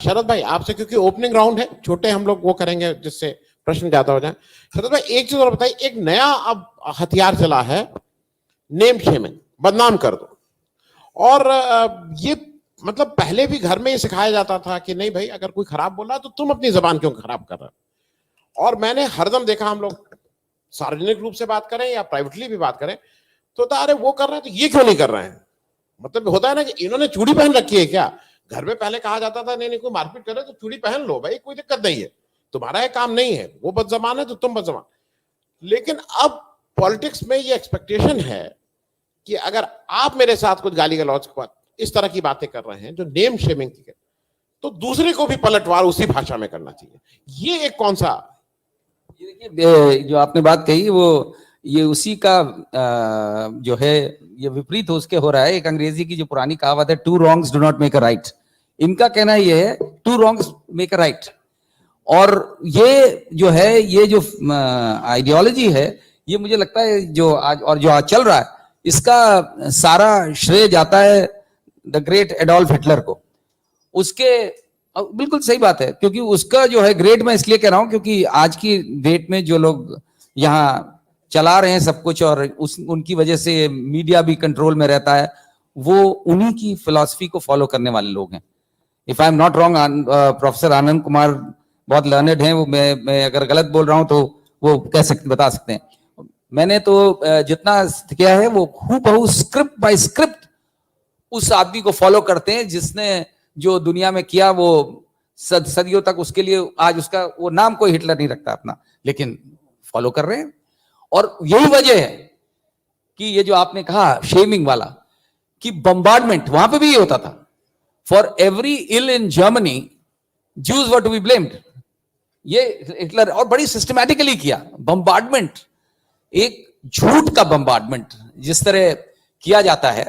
शरद भाई आपसे, क्योंकि ओपनिंग राउंड है, छोटे हम लोग वो करेंगे जिससे प्रश्न ज्यादा हो जाए। शरद भाई एक चीज और बताइए, एक नया अब हथियार चला है, नेम शेमिंग, बदनाम कर दो। और ये मतलब पहले भी घर में ये सिखाया जाता था कि नहीं भाई, अगर कोई खराब बोला तो तुम अपनी जबान क्यों खराब कर रहे हो। और मैंने हरदम देखा, हम लोग सार्वजनिक रूप से बात करें या प्राइवेटली भी बात करें तो अरे वो कर रहे हैं तो ये क्यों नहीं कर रहे हैं। मतलब होता है ना कि इन्होंने चूड़ी पहन रखी है क्या। घर में पहले कहा जाता था नहीं नहीं कोई मारपीट करे तो चूड़ी पहन लो भाई, कोई दिक्कत नहीं है, तुम्हारा ये काम नहीं है, वो बदजबान है तो तुम बदजबान। लेकिन अब पॉलिटिक्स में ये एक्सपेक्टेशन है कि अगर आप मेरे साथ कुछ गाली गलौज इस तरह की बातें कर रहे हैं जो नेम शेमिंग की, तो दूसरे को भी पलटवार उसी भाषा में करना चाहिए। ये एक कौन सा, ये देखिए जो आपने बात कही वो ये उसी का जो है ये विपरीत उसके हो रहा है। एक अंग्रेजी की जो पुरानी कहावत है, two wrongs do not make a right, इनका कहना ये है two wrongs make a right. और ये जो है ये जो आइडियोलॉजी है, ये मुझे लगता है जो आज और जो आज चल रहा है, इसका सारा श्रेय जाता है द ग्रेट एडोल्फ हिटलर को। उसके बिल्कुल सही बात है, क्योंकि उसका जो है ग्रेट मैं इसलिए कह रहा हूं क्योंकि आज की डेट में जो लोग यहाँ चला रहे हैं सब कुछ और उनकी वजह से मीडिया भी कंट्रोल में रहता है, वो उन्हीं की फिलॉसफी को फॉलो करने वाले लोग हैं। If I am not wrong, professor Anand Kumar बहुत लर्नेड हैं, वो मैं अगर गलत बोल रहा हूं तो वो कह सकते, बता सकते हैं। मैंने तो जितना किया है वो हूबहू स्क्रिप्ट बाय स्क्रिप्ट उस आदमी को फॉलो करते हैं जिसने जो दुनिया में किया वो सदियों तक उसके लिए, आज उसका वो नाम कोई हिटलर नहीं रखता अपना, लेकिन फॉलो कर रहे हैं। और यही वजह है कि ये जो आपने कहा शेमिंग वाला, कि बम्बार्डमेंट वहां पे भी ये होता था। For every ill in Germany Jews were to be blamed. ये हिटलर और बड़ी सिस्टमैटिकली किया बम्बार्डमेंट, एक झूठ का बम्बार्डमेंट जिस तरह किया जाता है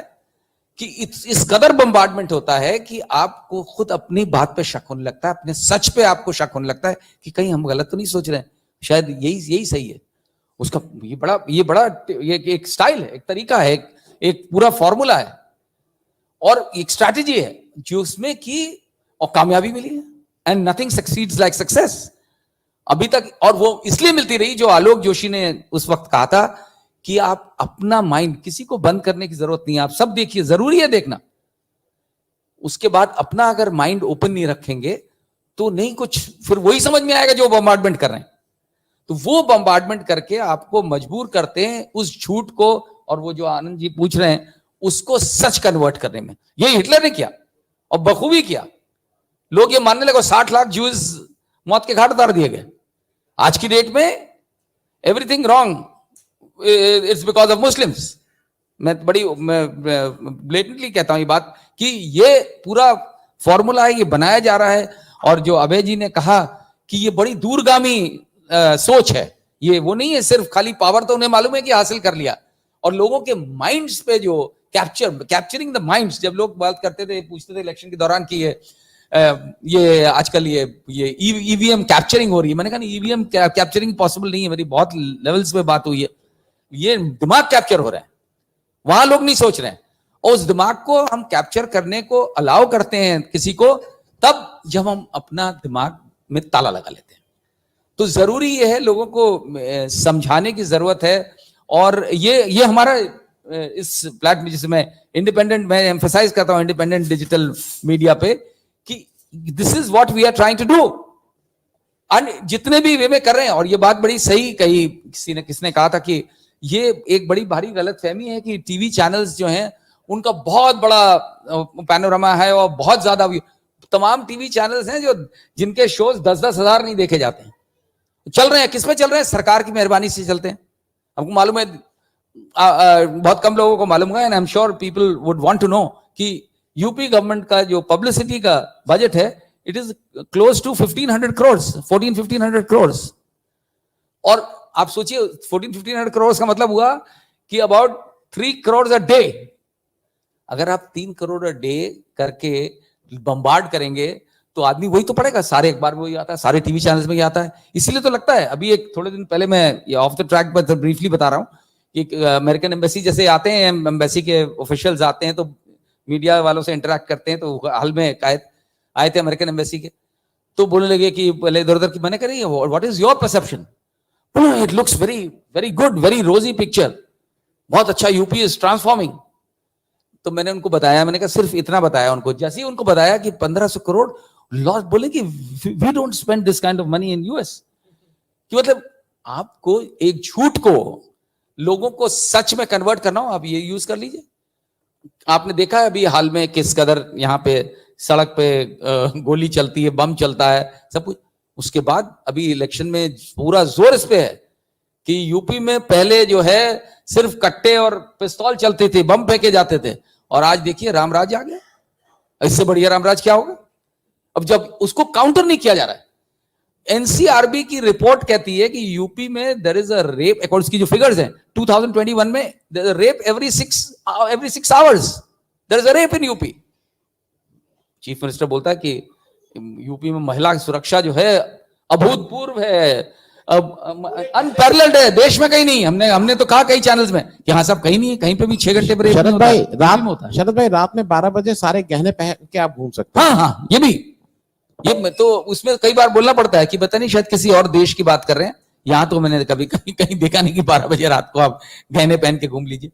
कि इस कदर बम्बार्डमेंट होता है कि आपको खुद अपनी बात पे शक होने लगता है, अपने सच पे आपको शक होने लगता है कि कहीं हम गलत तो नहीं सोच रहे हैं, शायद यही सही है। उसका ये एक स्टाइल है, एक तरीका है, एक पूरा फॉर्मूला है और एक स्ट्रैटेजी है जो उसमें की और कामयाबी मिली है। And nothing succeeds like success अभी तक। और वो इसलिए मिलती रही जो आलोक जोशी ने उस वक्त कहा था कि आप अपना माइंड, किसी को बंद करने की जरूरत नहीं है, आप सब देखिए, जरूरी है देखना। उसके बाद अपना अगर माइंड ओपन नहीं रखेंगे तो नहीं कुछ, फिर वही समझ में आएगा जो बम्बार्डमेंट कर रहे हैं। तो वो बम्बार्डमेंट करके आपको मजबूर करते हैं उस झूठ को, और वो जो आनंद जी पूछ रहे हैं उसको सच कन्वर्ट करने में। यही हिटलर ने किया और बखूबी किया। लोग ये मानने लगे 60 लाख ज्यूज मौत के घाट उतार दिए गए। आज की डेट में everything wrong, it's because of Muslims. मैं ब्लेटेंटली कहता हूं ये बात कि ये पूरा फॉर्मूला है, ये बनाया जा रहा है। और जो अभय जी ने कहा कि ये बड़ी दूरगामी सोच है, ये वो नहीं है सिर्फ खाली पावर तो उन्हें मालूम है कि हासिल कर लिया, और लोगों के माइंड्स पे जो कैप्चरिंग द माइंड्स। जब लोग बात करते थे, पूछते थे इलेक्शन के दौरान कि ये आजकल ये ईवीएम कैप्चरिंग हो रही है, मैंने कहा नहीं, ईवीएम कैप्चरिंग पॉसिबल नहीं है, मेरी बहुत लेवल्स पे बात हुई है। ये दिमाग कैप्चर हो रहा है, वहां लोग नहीं सोच रहे हैं। और उस दिमाग को हम कैप्चर करने को अलाउ करते हैं किसी को तब जब हम अपना दिमाग में ताला लगा लेते हैं। तो जरूरी ये है, लोगों को समझाने की जरूरत है। और ये हमारा इस प्लेटफॉर्म, जिसे मैं इंडिपेंडेंट, मैं एम्फसाइज करता हूं इंडिपेंडेंट डिजिटल मीडिया पे, कि this is what we are trying to do. जितने भी वे में कर रहे हैं, और ये बात बड़ी सही कही किसने कहा था कि ये एक बड़ी भारी गलतफहमी है कि टीवी चैनल्स जो हैं उनका बहुत बड़ा पैनोरामा है और बहुत ज्यादा तमाम टीवी चैनल्स हैं जो जिनके शोज 10-10 हजार नहीं देखे जाते हैं। चल रहे हैं, किस पे चल रहे हैं? सरकार की मेहरबानी से चलते हैं। हमको मालूम है, बहुत कम लोगों को मालूम होगा, and I am sure people would want to know कि यूपी गवर्नमेंट का जो पब्लिसिटी का बजट है, it is close to 1500 crore, 1400-1500 crore. और आप सोचिए 1400-1500 करोड़ का मतलब हुआ कि अबाउट 3 करोड़ अ डे। अगर आप 3 करोड़ अ डे करके बम्बार्ड करेंगे तो आदमी वही तो पड़ेगा, सारे अखबार में वही आता है, सारे टीवी चैनल्स में ही आता है। इसीलिए तो लगता है, अभी एक थोड़े दिन पहले, मैं ये ऑफ द ट्रैक पर ब्रीफली बता रहा हूं कि अमेरिकन एम्बेसी जैसे आते हैं, एम्बेसी के ऑफिशियल्स आते हैं तो मीडिया वालों से इंटरेक्ट करते हैं, तो हाल में आए थे अमेरिकन एम्बेसी के, तो बोलने लगे कि पहले इधर उधर की, मैंने कहा what is your perception? It looks very very good, very रोजी पिक्चर, बहुत अच्छा, यूपी इज ट्रांसफॉर्मिंग। तो मैंने उनको बताया, मैंने कहा सिर्फ इतना बताया उनको, जैसे ही उनको बताया कि 1500 करोड़ लॉस, बोले कि we don't spend this kind of money in US. कि मतलब आपको एक झूठ को लोगों को सच में कन्वर्ट करना हो, आप ये यूज कर लीजिए। आपने देखा है अभी हाल में किस कदर यहाँ पे सड़क पे गोली चलती है, बम चलता है, सब कुछ। उसके बाद अभी इलेक्शन में पूरा जोर इस पे है कि यूपी में पहले जो है सिर्फ कट्टे और पिस्तौल चलते थे, बम फेंके जाते थे, और आज देखिए रामराज आ गया। इससे बढ़िया रामराज क्या होगा? अब जब उसको काउंटर नहीं किया जा रहा है, एनसीआरबी की रिपोर्ट कहती है कि यूपी में there is a rape, according की जो फिगर्स हैं 2021 में, there is a rape every 6 hours, there is a rape in UP. Chief minister बोलता है कि यूपी में महिला की सुरक्षा जो है अभूतपूर्व है, अनपैरेलल्ड है, देश में कहीं नहीं। हमने तो कहा कई चैनल्स में कि हाँ साहब कहीं नहीं है, कहीं पे भी 6 घंटे पर शरद भाई रात में 12 बजे सारे गहने पहन के आप घूम सकते हैं। हाँ हाँ, ये भी, ये तो उसमें कई बार बोलना पड़ता है कि पता नहीं शायद किसी और देश की बात कर रहे हैं। यहां तो मैंने कभी कहीं देखा नहीं कि 12 बजे रात को आप गहने पहन के घूम लीजिए।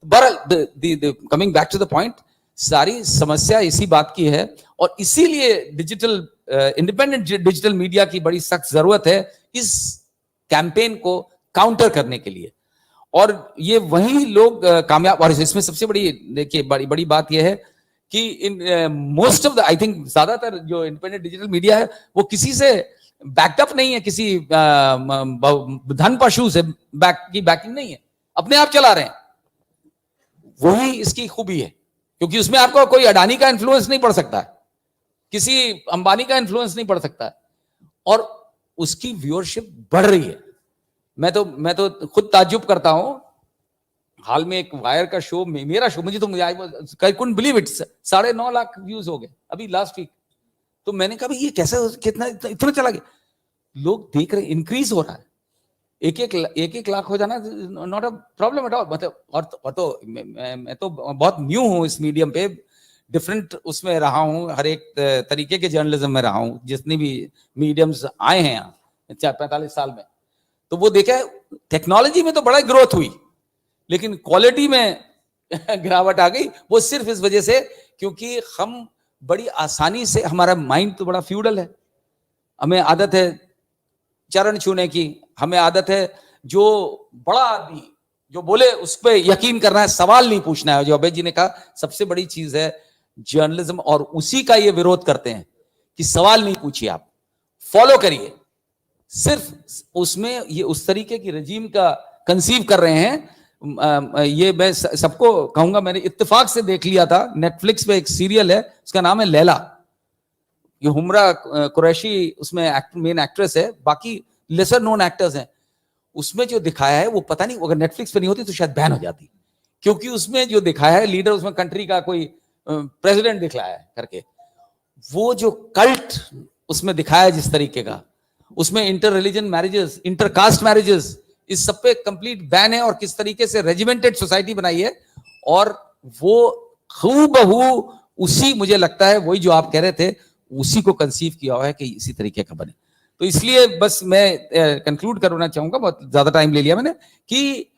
बहरहाल coming back to the point, सारी समस्या इसी बात की है, और इसीलिए डिजिटल इंडिपेंडेंट डिजिटल मीडिया की बड़ी सख्त जरूरत है इस कैंपेन को काउंटर करने के लिए। और ये वही लोग कामयाब, और इसमें सबसे बड़ी देखिए बड़ी बात यह है कि in most of the, I think ज्यादातर जो इंडिपेंडेंट डिजिटल मीडिया है वो किसी से बैकअप नहीं है, किसी धन पशु से बैकिंग नहीं है, अपने आप चला रहे हैं। वही इसकी खूबी है, क्योंकि उसमें आपको कोई अडानी का इन्फ्लुएंस नहीं पड़ सकता है, किसी अंबानी का इन्फ्लुएंस नहीं पड़ सकता है, और उसकी व्यूअरशिप बढ़ रही है। मैं तो खुद ताज्जुब करता हूं। हाल में एक वायर का शो, मेरा शो, मुझे तो I couldn't believe it, 9.5 lakh views हो गए अभी लास्ट वीक। तो मैंने कहा भाई ये कैसे, कितना इतना चला गया? लोग देख रहे, इंक्रीज हो रहा है, एक लाख हो जाना not a problem at all. मतलब और तो मैं तो बहुत न्यू हूं इस मीडियम पे, डिफरेंट उसमें रहा हूं, हर एक तरीके के जर्नलिज्म में रहा हूं, जितने भी मीडियम्स आए हैं यहाँ 45 साल में। तो वो देखा, टेक्नोलॉजी में तो बड़ा ग्रोथ हुई, लेकिन क्वालिटी में गिरावट आ गई। वो सिर्फ इस वजह से क्योंकि हम बड़ी आसानी से, हमारा माइंड तो बड़ा फ्यूडल है, हमें आदत है चरण छूने की, हमें आदत है जो बड़ा आदमी जो बोले उस पर यकीन करना है, सवाल नहीं पूछना है। जो अभय जी ने कहा सबसे बड़ी चीज है जर्नलिज्म, और उसी का ये विरोध करते हैं कि सवाल नहीं पूछिए, आप फॉलो करिए। सिर्फ उसमें ये उस तरीके की रजीम का कंसीव कर रहे हैं। ये मैं सबको कहूंगा, मैंने इत्तेफाक से देख लिया था, नेटफ्लिक्स पे एक सीरियल है, उसका नाम है लैला। ये हुमरा कुरैशी उसमें मेन एक्ट्रेस है, बाकी लेसर नोन एक्टर्स हैं। उसमें जो दिखाया है वो पता नहीं, अगर नेटफ्लिक्स पे नहीं होती तो शायद बैन हो जाती, क्योंकि उसमें जो दिखाया है लीडर, उसमें कंट्री का कोई प्रेसिडेंट दिखलाया है करके, वो जो कल्ट उसमें दिखाया जिस तरीके का, उसमें inter religion marriages, inter caste marriages, इस सब पे कंप्लीट बैन है, और किस तरीके से रेजिमेंटेड सोसाइटी बनाई है। और वो हूबहू उसी, मुझे लगता है वही जो आप कह रहे थे, उसी को कंसीव किया हुआ है कि इसी तरीके का बने। तो इसलिए बस मैं कंक्लूड करना चाहूंगा, बहुत ज्यादा टाइम ले लिया मैंने, कि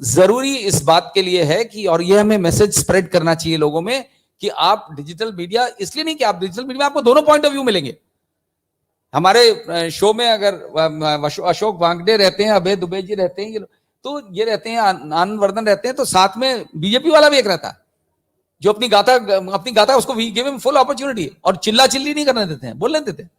जरूरी इस बात के लिए है कि, और ये हमें मैसेज स्प्रेड करना चाहिए लोगों में कि आप डिजिटल मीडिया, इसलिए नहीं कि आप डिजिटल मीडिया में आपको दोनों पॉइंट ऑफ व्यू मिलेंगे। हमारे शो में अगर अशोक वांगडे रहते हैं, अभय दुबे जी रहते हैं, तो ये रहते हैं, आनंद वर्धन रहते हैं, तो साथ में बीजेपी वाला भी एक रहता है जो अपनी गाता उसको गिव हिम फुल अपॉर्चुनिटी, और चिल्ला चिल्ली नहीं करने देते हैं, बोलने देते हैं।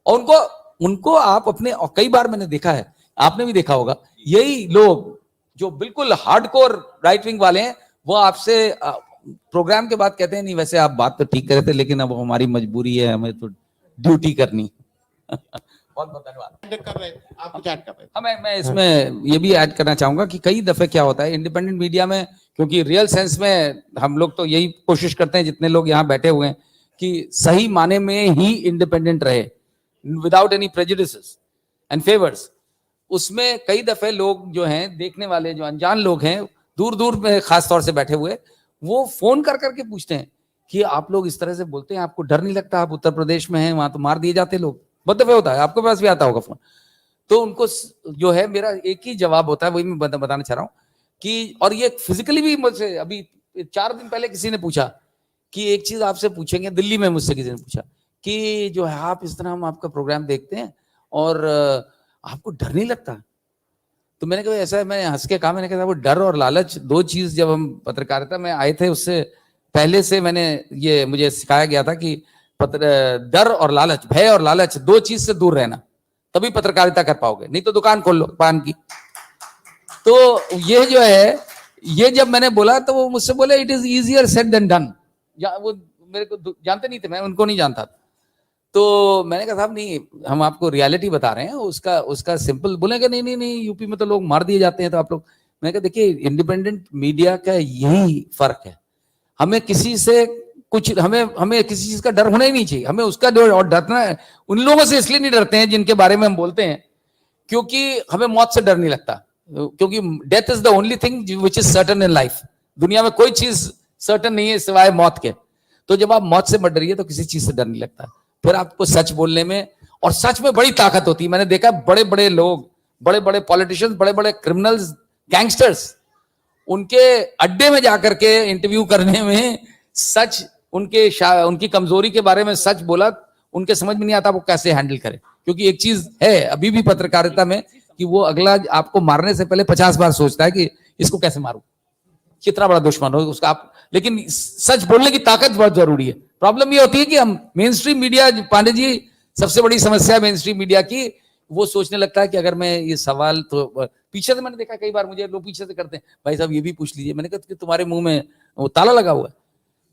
और उनको आप अपने, और कई बार मैंने देखा है, आपने भी देखा होगा, यही लोग जो बिल्कुल हार्डकोर राइट विंग वाले हैं, वो आपसे प्रोग्राम के बाद कहते हैं नहीं वैसे आप बात तो ठीक कर रहे थे, लेकिन अब हमारी मजबूरी है, हमें तो ड्यूटी करनी। बहुत बहुत धन्यवाद। कर रहे हैं, आप कुछ ऐड कर रहे हैं? हाँ, मैं इसमें ये भी ऐड करना चाहूंगा कि कई दफे क्या होता है इंडिपेंडेंट मीडिया में, क्योंकि रियल सेंस में हम लोग तो यही कोशिश करते हैं, जितने लोग यहाँ बैठे हुए हैं, कि सही माने में ही इंडिपेंडेंट रहे, without any prejudices and favours. उसमें कई दफे लोग जो हैं, देखने वाले जो अनजान लोग हैं, दूर दूर में खास तौर से बैठे हुए, वो फोन कर करके पूछते हैं कि आप लोग इस तरह से बोलते हैं, आपको डर नहीं लगता? आप उत्तर प्रदेश में हैं, वहां तो मार दिए जाते लोग, बहुत दफे होता है, आपके पास भी आता होगा फोन। तो उनको जो है मेरा एक ही जवाब होता है, वही मैं बताना चाह रहा हूँ कि, और ये फिजिकली भी मुझसे अभी 4 दिन पहले किसी ने पूछा कि एक चीज आपसे पूछेंगे, दिल्ली में मुझसे किसी ने पूछा कि जो है आप इस तरह हम आपका प्रोग्राम देखते हैं और आपको डर नहीं लगता? तो मैंने कहा ऐसा है, मैं हंस के कहा, मैंने कहा वो डर और लालच दो चीज, जब हम पत्रकारिता में आए थे उससे पहले से मैंने ये मुझे सिखाया गया था कि डर और लालच, भय और लालच, दो चीज से दूर रहना, तभी पत्रकारिता कर पाओगे, नहीं तो दुकान खोल लो पान की। तो ये जो है, ये जब मैंने बोला तो वो मुझसे बोले it is easier said than done. वो मेरे को जानते नहीं थे, मैं उनको नहीं जानता था। तो मैंने कहा साहब नहीं, हम आपको रियलिटी बता रहे हैं, उसका सिंपल। बोलेंगे नहीं नहीं नहीं, यूपी में तो लोग मार दिए जाते हैं, तो आप लोग। मैंने कहा देखिए, इंडिपेंडेंट मीडिया का यही फर्क है, हमें किसी से कुछ, हमें किसी चीज का डर होना ही नहीं चाहिए। हमें उसका डर, और डरना है उन लोगों से इसलिए नहीं डरते हैं जिनके बारे में हम बोलते हैं, क्योंकि हमें मौत से डर नहीं लगता, क्योंकि death is the only thing which is certain in life. दुनिया में कोई चीज सर्टन नहीं है सिवाय मौत के। तो जब आप मौत से मत डरिए तो किसी चीज से डर नहीं लगता। फिर आपको सच बोलने में, और सच में बड़ी ताकत होती है। मैंने देखा बड़े बड़े लोग, बड़े बड़े पॉलिटिशियंस, बड़े बड़े क्रिमिनल्स, गैंगस्टर्स, उनके अड्डे में जाकर के इंटरव्यू करने में सच, उनकी कमजोरी के बारे में सच बोला, उनके समझ में नहीं आता वो कैसे हैंडल करे। क्योंकि एक चीज है अभी भी पत्रकारिता में कि वो अगला आपको मारने से पहले 50 बार सोचता है कि इसको कैसे मारूं, कितना बड़ा दुश्मन हो उसका आप। लेकिन सच बोलने की ताकत बहुत जरूरी है। प्रॉब्लम ये होती है कि हम main stream media, Pandey ji, सबसे बड़ी समस्या है मेन स्ट्रीम मीडिया की, वो सोचने लगता है कि अगर मैं ये सवाल, तो पीछे से मैंने देखा कई बार, मुझे लोग पीछे से करते हैं, भाई साहब ये भी पूछ लीजिए। मैंने कहा कि तुम्हारे मुंह में वो ताला लगा हुआ है,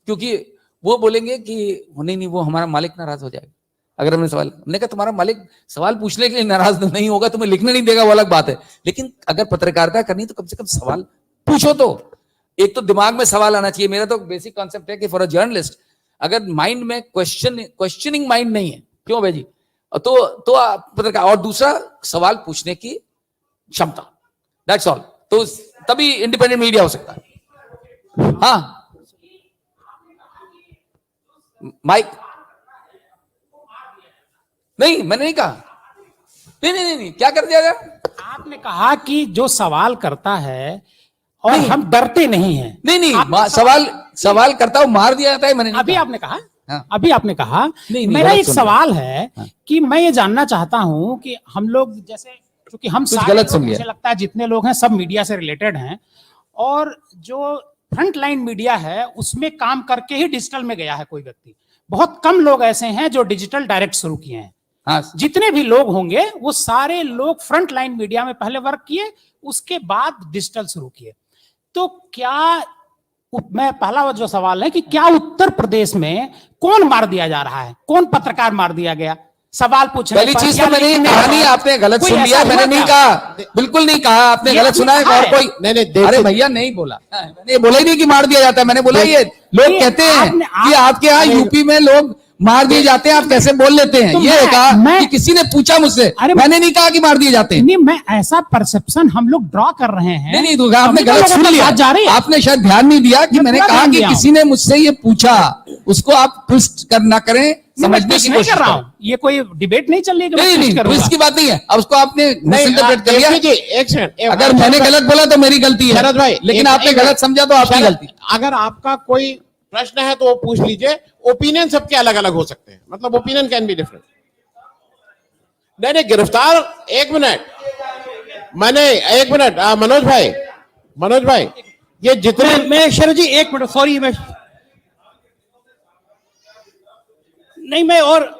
क्योंकि वो बोलेंगे कि नहीं नहीं वो हमारा मालिक नाराज हो जाएगा अगर हमने सवाल। मैंने कहा तुम्हारा मालिक सवाल पूछने के लिए नाराज नहीं होगा, तुम्हें लिखने नहीं देगा वो अलग बात है, लेकिन अगर पत्रकारिता करनी तो कम से कम सवाल पूछो। तो एक तो दिमाग में सवाल आना चाहिए। मेरा तो बेसिक कॉन्सेप्ट है कि फॉर अ जर्नलिस्ट, अगर माइंड में क्वेश्चनिंग माइंड नहीं है, क्यों भाई जी, तो पत्रकार, और दूसरा सवाल पूछने की क्षमता, दैट्स ऑल। तो तभी इंडिपेंडेंट मीडिया हो सकता है। हाँ माइक नहीं, मैंने नहीं कहा, नहीं, क्या कर दिया गया? आपने कहा कि जो सवाल करता है और हम डरते नहीं हैं। नहीं, सवाल करता हूं, मार दिया जाता है, मैंने नहीं अभी कहा। आपने कहा, हाँ। अभी आपने कहा। नहीं, मेरा गलत एक सुन सवाल है हाँ। कि मैं ये जानना चाहता हूं कि हम लोग जैसे, क्योंकि हम कुछ सारे गलत लोग, सुन लिया। मुझे लगता है जितने लोग हैं सब मीडिया से रिलेटेड हैं, और जो फ्रंट लाइन मीडिया है उसमें काम करके ही डिजिटल में गया है कोई व्यक्ति। बहुत कम लोग ऐसे हैं जो डिजिटल डायरेक्ट शुरू किए हैं। हाँ, जितने भी लोग होंगे वो सारे लोग फ्रंट लाइन मीडिया में पहले वर्क किए, उसके बाद डिजिटल शुरू किए। तो क्या, मैं पहला जो सवाल है कि क्या उत्तर प्रदेश में कौन मार दिया जा रहा है, कौन पत्रकार मार दिया गया? सवाल पूछने पहली चीज तो मैंने कहा नहीं, आपने गलत सुन लिया। मैंने नहीं कहा, बिल्कुल नहीं कहा, आपने गलत सुना है। और कोई नहीं, अरे भैया नहीं बोला, मैंने बोला ही नहीं कि मार दिया जाता है। मैंने बोला ये लोग कहते हैं कि आपके यहाँ यूपी में लोग मार दिए जाते हैं, आप कैसे बोल लेते हैं। ये कहा कि किसी ने पूछा मुझसे, मैंने नहीं कहा कि मार दिए जाते हैं। नहीं, मैं ऐसा परसेप्शन हम लोग ड्रॉ कर रहे हैं। नहीं, तो आपने गलत सुन लिया, आपने शायद ध्यान नहीं दिया कि मैंने कहा कि किसी ने मुझसे ये पूछा, उसको आप ट्विस्ट ना करें, समझने की कोशिश कर रहा हूं। ये कोई डिबेट नहीं चल रही है। नहीं, ट्विस्ट की बात नहीं है। अब उसको आपने मिसइंटरप्रेट कर लिया। एक सेकंड, अगर मैंने गलत बोला तो मेरी गलती है शरद भाई, लेकिन आपने गलत समझा तो आपकी गलती। अगर आपका कोई प्रश्न है तो वो पूछ लीजिए। ओपिनियन सबके अलग अलग हो सकते हैं, मतलब ओपिनियन कैन बी डिफरेंट। नहीं, गिरफ्तार, एक मिनट, मनोज भाई, ये जितने, मैं शरद जी एक मिनट, सॉरी, मैं और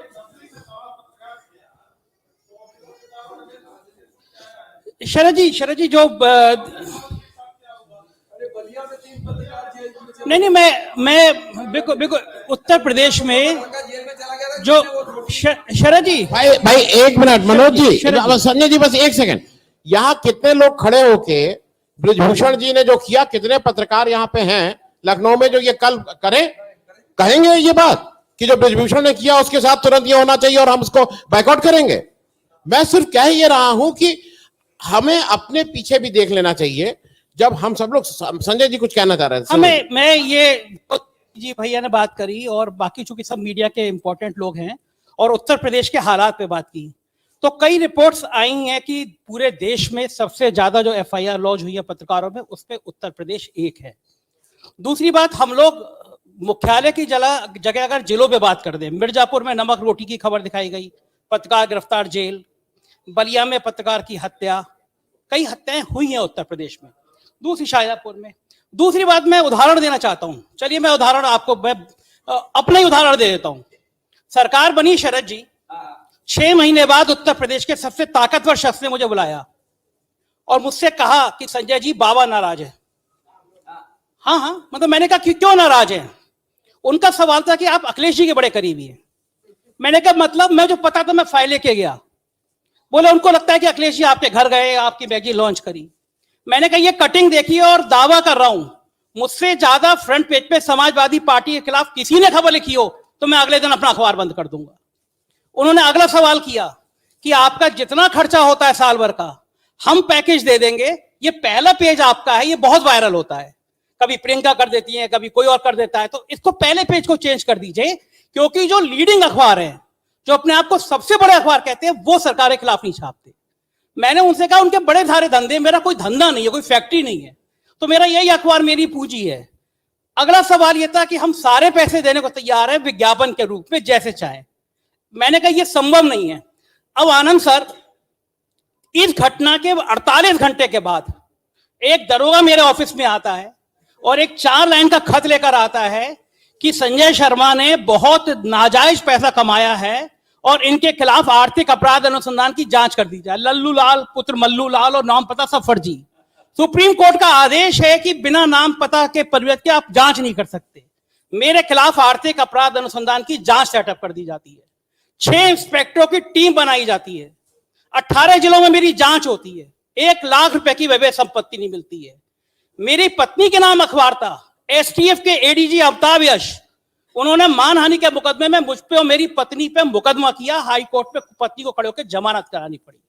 शरद जी जो नहीं, मैं बिल्कुल उत्तर प्रदेश में जो शरद जी, भाई एक मिनट, मनोज जी, संजय जी, बस एक सेकंड। यहाँ कितने लोग खड़े होके ब्रिजभूषण जी ने जो किया, कितने पत्रकार यहाँ पे हैं लखनऊ में जो ये कल कहेंगे ये बात कि जो ब्रिजभूषण ने किया उसके साथ तुरंत ये होना चाहिए और हम उसको बाइकआउट करेंगे? मैं सिर्फ कह ये रहा हूं कि हमें अपने पीछे भी देख लेना चाहिए। जब हम सब लोग, संजय जी कुछ कहना चाह रहे थे। मैं ये जी भैया ने बात करी और बाकी चूंकि सब मीडिया के इंपॉर्टेंट लोग हैं और उत्तर प्रदेश के हालात पे बात की, तो कई रिपोर्ट्स आई हैं कि पूरे देश में सबसे ज्यादा जो एफआईआर लॉन्च हुई है पत्रकारों में, उसपे उत्तर प्रदेश एक है। दूसरी बात, हम लोग मुख्यालय की जगह अगर जिलों पे बात कर दें, मिर्जापुर में नमक रोटी की खबर दिखाई गई, पत्रकार गिरफ्तार जेल, बलिया में पत्रकार की हत्या, कई हत्याएं हुई हैं उत्तर प्रदेश में, दूसरी शाजापुर में। दूसरी बात, मैं उदाहरण देना चाहता हूं, चलिए मैं उदाहरण आपको अपना ही उदाहरण दे देता हूं। सरकार बनी शरद जी, 6 महीने बाद उत्तर प्रदेश के सबसे ताकतवर शख्स ने मुझे बुलाया और मुझसे कहा कि संजय जी बाबा नाराज है। हाँ, मतलब मैंने कहा कि क्यों नाराज है? उनका सवाल था कि आप अखिलेश जी के बड़े करीबी हैं। मैंने कहा मतलब, मैं जो पता था मैं फाइल लेके गया। बोले उनको लगता है कि अखिलेश जी आपके घर गए, आपकी मैगजीन लॉन्च करी। मैंने कहा ये कटिंग देखी और दावा कर रहा हूं, मुझसे ज्यादा फ्रंट पेज पे समाजवादी पार्टी के खिलाफ किसी ने खबर लिखी हो तो मैं अगले दिन अपना अखबार बंद कर दूंगा। उन्होंने अगला सवाल किया कि आपका जितना खर्चा होता है साल भर का हम पैकेज दे देंगे, ये पहला पेज आपका है, ये बहुत वायरल होता है, कभी प्रियंका कर देती है, कभी कोई और कर देता है, तो इसको पहले पेज को चेंज कर दीजिए, क्योंकि जो लीडिंग अखबार है, जो अपने आप को सबसे बड़े अखबार कहते हैं, वो सरकार के खिलाफ नहीं छापते। मैंने उनसे कहा उनके बड़े सारे धंधे, मेरा कोई धंधा नहीं है, कोई फैक्ट्री नहीं है, तो मेरा यही अखबार मेरी पूंजी है। अगला सवाल यह था कि हम सारे पैसे देने को तैयार हैं विज्ञापन के रूप में, जैसे चाहे। मैंने कहा यह संभव नहीं है। अब आनंद सर, इस घटना के 48 घंटे के बाद एक दरोगा मेरे ऑफिस में आता है और एक 4 लाइन का खत लेकर आता है कि संजय शर्मा ने बहुत नाजायज पैसा कमाया है और इनके खिलाफ आर्थिक अपराध अनुसंधान की जांच कर दी जाए। लल्लू लाल पुत्र मल्लू लाल और नाम पता सब फर्जी। सुप्रीम कोर्ट का आदेश है कि बिना नाम पता के परिवर्तन के आप जांच नहीं कर सकते। मेरे खिलाफ आर्थिक अपराध अनुसंधान की जांच सेटअप कर दी जाती है, 6 इंस्पेक्टरों की टीम बनाई जाती है, 18 जिलों में मेरी जांच होती है, 1 लाख रुपए की वैभव संपत्ति नहीं मिलती है। मेरी पत्नी के नाम अखबार था, एसटीएफ के एडीजी अमिताभ यश, उन्होंने मानहानि के मुकदमे में मुझ पे और मेरी पत्नी पे मुकदमा किया, हाई कोर्ट पे पत्नी को खड़े होकर जमानत करानी पड़ी।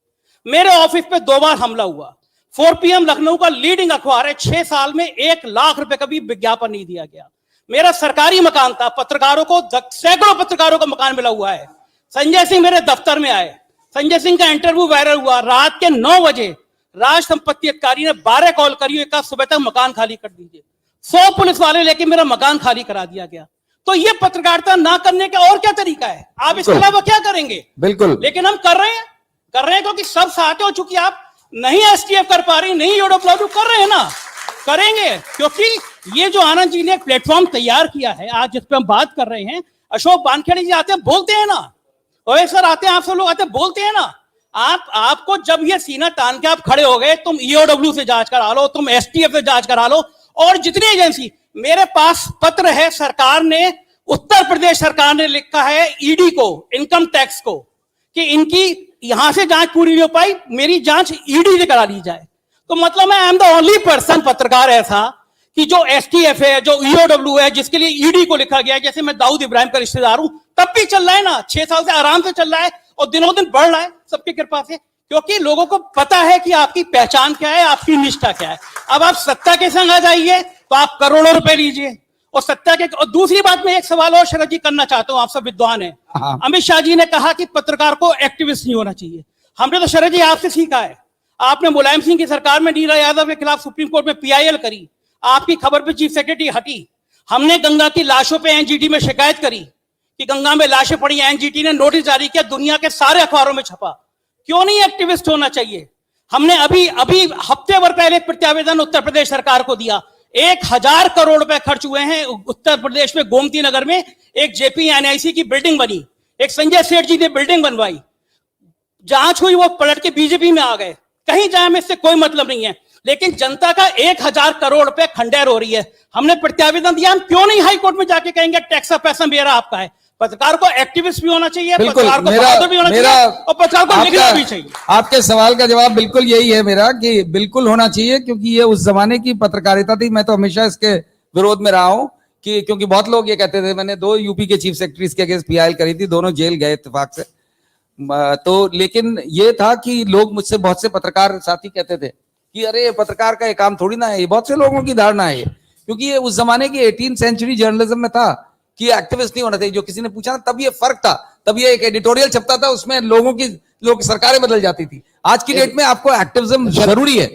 मेरे ऑफिस पे 2 बार हमला हुआ। 4 PM लखनऊ का लीडिंग अखबार है, 6 साल में 1 लाख रुपए का भी विज्ञापन नहीं दिया गया। मेरा सरकारी मकान था, पत्रकारों को, सैकड़ों पत्रकारों का मकान मिला हुआ है। संजय सिंह मेरे दफ्तर में आए, संजय सिंह का इंटरव्यू वायरल हुआ, रात के 9 बजे राज संपत्ति अधिकारी ने 12 कॉल करी, एक सुबह तक मकान खाली कर दीजिए। 100 पुलिस वाले लेके मेरा मकान खाली करा दिया गया। तो ये पत्रकारिता ना करने का और क्या तरीका है? आप इसके अलावा क्या करेंगे? बिल्कुल, लेकिन हम कर रहे हैं क्योंकि सब साथ हो चुकी। आप नहीं एसटीएफ कर पा रही, नहीं यूडब्ल्यू कर रहे हैं ना, करेंगे, क्योंकि ये जो आनंद जी ने एक प्लेटफॉर्म तैयार किया है आज जिस पे हम बात कर रहे हैं। अशोक वानखेड़े जी आते हैं, बोलते हैं ना, ओए सर आते हैं, आप सब लोग आते हैं, बोलते हैं ना। आपको जब ये सीना तान के आप खड़े हो गए, तुम ईओडब्ल्यू से जांच करा लो, तुम एसटीएफ से जांच करा लो, और जितनी एजेंसी, मेरे पास पत्र है, सरकार ने, उत्तर प्रदेश सरकार ने लिखा है ईडी को, इनकम टैक्स को, कि इनकी यहां से जांच पूरी नहीं हो पाई, मेरी जांच ईडी से करा ली जाए। तो मतलब मैं I am the only person, पत्रकार ऐसा कि जो एसटीएफ है, जो ईओडब्ल्यू है, जिसके लिए ईडी को लिखा गया है। जैसे मैं दाऊद इब्राहिम का रिश्तेदार हूं, तब भी चल रहा है ना, 6 साल से आराम से चल रहा है और दिनों दिन बढ़ रहा है सबकी कृपा से, क्योंकि लोगों को पता है कि आपकी पहचान क्या है, आपकी निष्ठा क्या है। अब आप सत्ता के संग आ जाइए तो आप करोड़ों रुपए लीजिए और सत्ता के। और दूसरी बात, मैं एक सवाल और शरद जी करना चाहता हूं, आप सब विद्वान हैं। अमित शाह जी ने कहा कि पत्रकार को एक्टिविस्ट नहीं होना चाहिए। हमने तो शरद जी आपसे सीखा है, आपने मुलायम सिंह की सरकार में नीरा यादव के खिलाफ सुप्रीम कोर्ट में पीआईएल करी, आपकी खबर पे चीफ सेक्रेटरी हटी। हमने गंगा की लाशों पे एनजीटी में शिकायत करी कि गंगा में लाशें पड़ी, एनजीटी ने नोटिस जारी किया, दुनिया के सारे अखबारों में छपा। क्यों नहीं एक्टिविस्ट होना चाहिए? हमने अभी हफ्ते भर पहले प्रत्यावेदन उत्तर प्रदेश सरकार को दिया, 1000 करोड़ रुपए खर्च हुए हैं उत्तर प्रदेश में। गोमती नगर में एक जेपीएनआईसी की बिल्डिंग बनी, एक संजय सेठ जी ने बिल्डिंग बनवाई, जांच हुई, वो पलट के बीजेपी में आ गए। कहीं जाए में इससे कोई मतलब नहीं है, लेकिन जनता का 1000 करोड़ रुपए खंडेर हो रही है। हमने प्रत्यावेदन दिया, हम क्यों नहीं हाई कोर्ट में जाके कहेंगे टैक्स का पैसा मेरा आपका है? पत्रकार को एक्टिविस्ट भी होना चाहिए, पत्रकार को बहादुर भी होना चाहिए और पत्रकार को लिखना भी चाहिए। आपके सवाल का जवाब बिल्कुल यही है मेरा, कि बिल्कुल होना चाहिए, क्योंकि ये उस जमाने की पत्रकारिता थी। मैं तो हमेशा इसके विरोध में रहा हूं, कि क्योंकि बहुत लोग ये कहते थे, मैंने 2 यूपी के चीफ सेक्रेटरीज के अगेंस्ट पीआईएल करी थी, दोनों जेल गए इत्तेफाक से। तो लेकिन ये था कि लोग मुझसे, बहुत से पत्रकार साथी कहते थे कि अरे पत्रकार का ये काम थोड़ी ना है, ये बहुत से लोगों की धारणा है क्योंकि ये उस जमाने की 18th सेंचुरी जर्नलिज्म में था कि एक्टिविस्ट नहीं होना चाहिए। जो किसी ने पूछा ना, तब ये फर्क था, तब ये एक एडिटोरियल छपता था, उसमें लोग सरकारें बदल जाती थी। आज की डेट में आपको एक्टिविज्म जरूरी है।